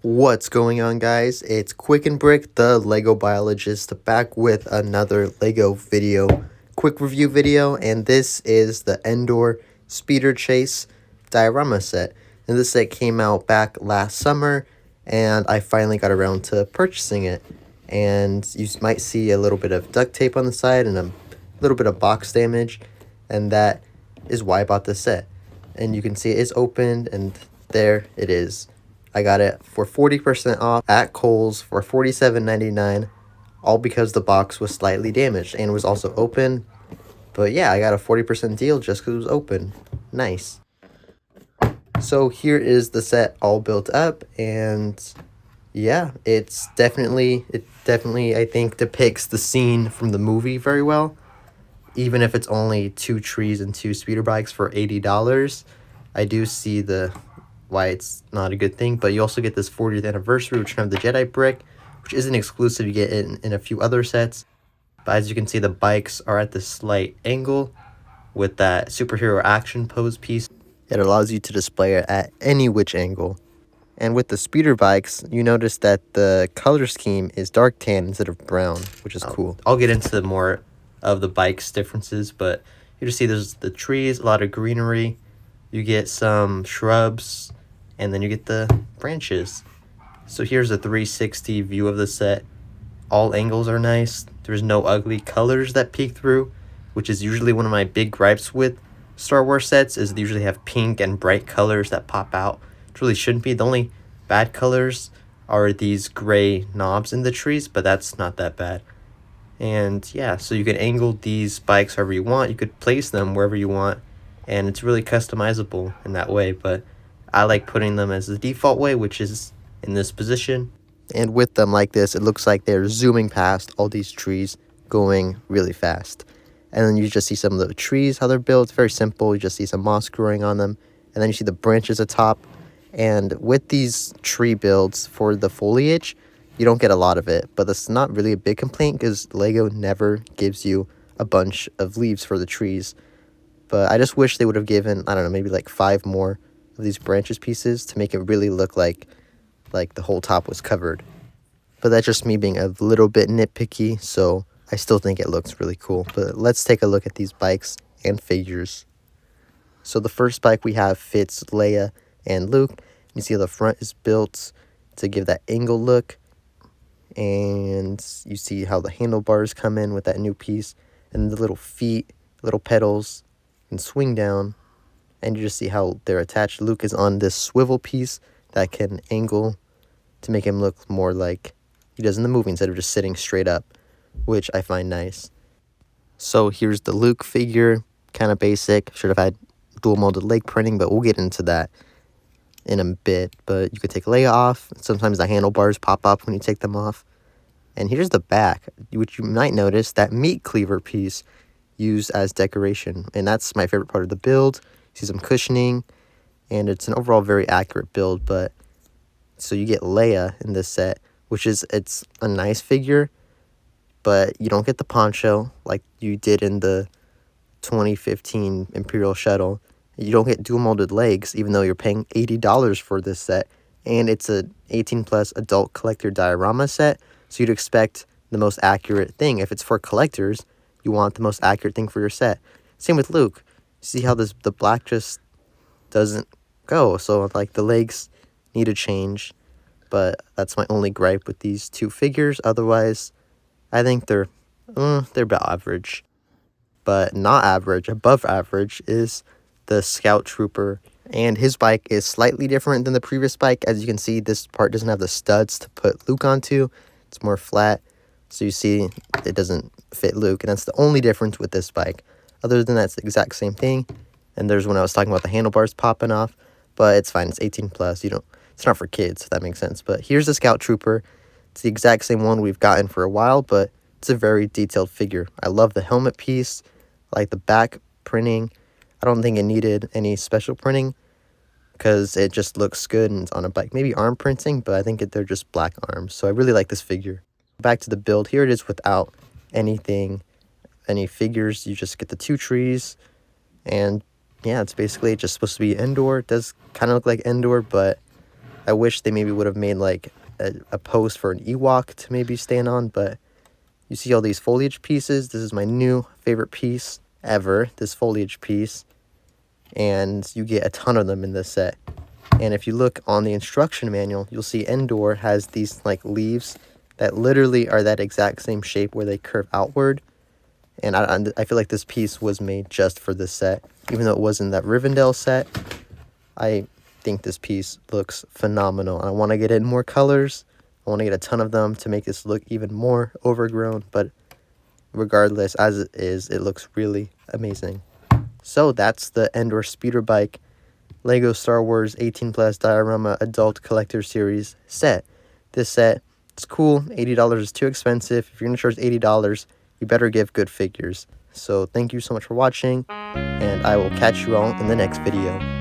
What's going on, guys? It's Quick and Brick, the Lego biologist, back with another Lego video, quick review video, and this is the Endor Speeder Chase Diorama set. And this set came out back last summer, and I finally got around to purchasing it. And you might see a little bit of duct tape on the side and a little bit of box damage, and that is why I bought this set. And you can see it is opened, and there it is. I got it for 40% off at Kohl's for $47.99, all because the box was slightly damaged and was also open. But yeah, I got a 40% deal just because it was open. Nice. So here is the set all built up, and yeah, it definitely I think depicts the scene from the movie very well. Even if it's only 2 trees and 2 speeder bikes for $80, I do see why it's not a good thing. But you also get this 40th anniversary return of the Jedi brick, which isn't exclusive. You get it in a few other sets. But as you can see, the bikes are at this slight angle with that superhero action pose piece. It allows you to display it at any which angle. And with the speeder bikes, you notice that the color scheme is dark tan instead of brown, which is cool. I'll get into more of the bikes differences, but you just see there's the trees, a lot of greenery. You get some shrubs, and then you get the branches. So here's a 360 view of the set. All angles are nice. There's no ugly colors that peek through, which is usually one of my big gripes with Star Wars sets, is they usually have pink and bright colors that pop out. It really shouldn't be. The only bad colors are these gray knobs in the trees, but that's not that bad. And yeah, so you can angle these bikes however you want. You could place them wherever you want, and it's really customizable in that way. But I like putting them as the default way, which is in this position. And with them like this, it looks like they're zooming past all these trees, going really fast. And then you just see some of the trees, how they're built. It's very simple. You just see some moss growing on them. And then you see the branches atop. And with these tree builds for the foliage, you don't get a lot of it. But that's not really a big complaint because Lego never gives you a bunch of leaves for the trees. But I just wish they would have given, I don't know, maybe like 5 more of these branches pieces to make it really look like the whole top was covered. But that's just me being a little bit nitpicky, so I still think it looks really cool. But let's take a look at these bikes and figures. So the first bike we have fits Leia and Luke. You see how the front is built to give that angle look. And you see how the handlebars come in with that new piece. And the little feet, little pedals, and swing down. And you just see how they're attached. Luke is on this swivel piece that can angle to make him look more like he does in the movie instead of just sitting straight up, which I find nice. So here's the Luke figure, kind of basic. Should have had dual molded leg printing, but we'll get into that in a bit. But you could take Leia off. Sometimes the handlebars pop up when you take them off. And here's the back, which you might notice that meat cleaver piece used as decoration. And that's my favorite part of the build. You see some cushioning, and it's an overall very accurate build. But so you get Leia in this set, which is, it's a nice figure, but you don't get the poncho like you did in the 2015 Imperial Shuttle. You don't get dual molded legs, even though you're paying $80 for this set. And it's a 18+ adult collector diorama set, so you'd expect the most accurate thing. If it's for collectors, you want the most accurate thing for your set. Same with Luke. See how the black just doesn't go, so like the legs need a change. But that's my only gripe with these 2 figures. Otherwise, I think they're about average. But not average, above average, is the Scout Trooper. And his bike is slightly different than the previous bike. As you can see, this part doesn't have the studs to put Luke onto. It's more flat. So you see it doesn't fit Luke. And that's the only difference with this bike. Other than that, it's the exact same thing. And there's when I was talking about the handlebars popping off. But it's fine. It's 18+. It's not for kids, if that makes sense. But here's the Scout Trooper. It's the exact same one we've gotten for a while, but it's a very detailed figure. I love the helmet piece, I like the back printing. I don't think it needed any special printing because it just looks good and it's on a bike. Maybe arm printing, but I think they're just black arms. So I really like this figure. Back to the build. Here it is without any figures. You just get the 2 trees. And yeah, it's basically just supposed to be Endor. It does kind of look like Endor, but I wish they maybe would have made like a post for an Ewok to maybe stand on, but you see all these foliage pieces. This is my new favorite piece ever, this foliage piece, and you get a ton of them in this set. And if you look on the instruction manual, you'll see Endor has these like leaves that literally are that exact same shape where they curve outward. And I feel like this piece was made just for this set. Even though it wasn't that Rivendell set, I think this piece looks phenomenal. I want to get in more colors. I want to get a ton of them to make this look even more overgrown. But regardless, as it is, it looks really amazing. So that's the Endor Speeder Bike Lego Star Wars 18 Plus Diorama Adult Collector Series set. This set, it's cool. $80 is too expensive. If you're going to charge $80, you better give good figures. So thank you so much for watching, and I will catch you all in the next video.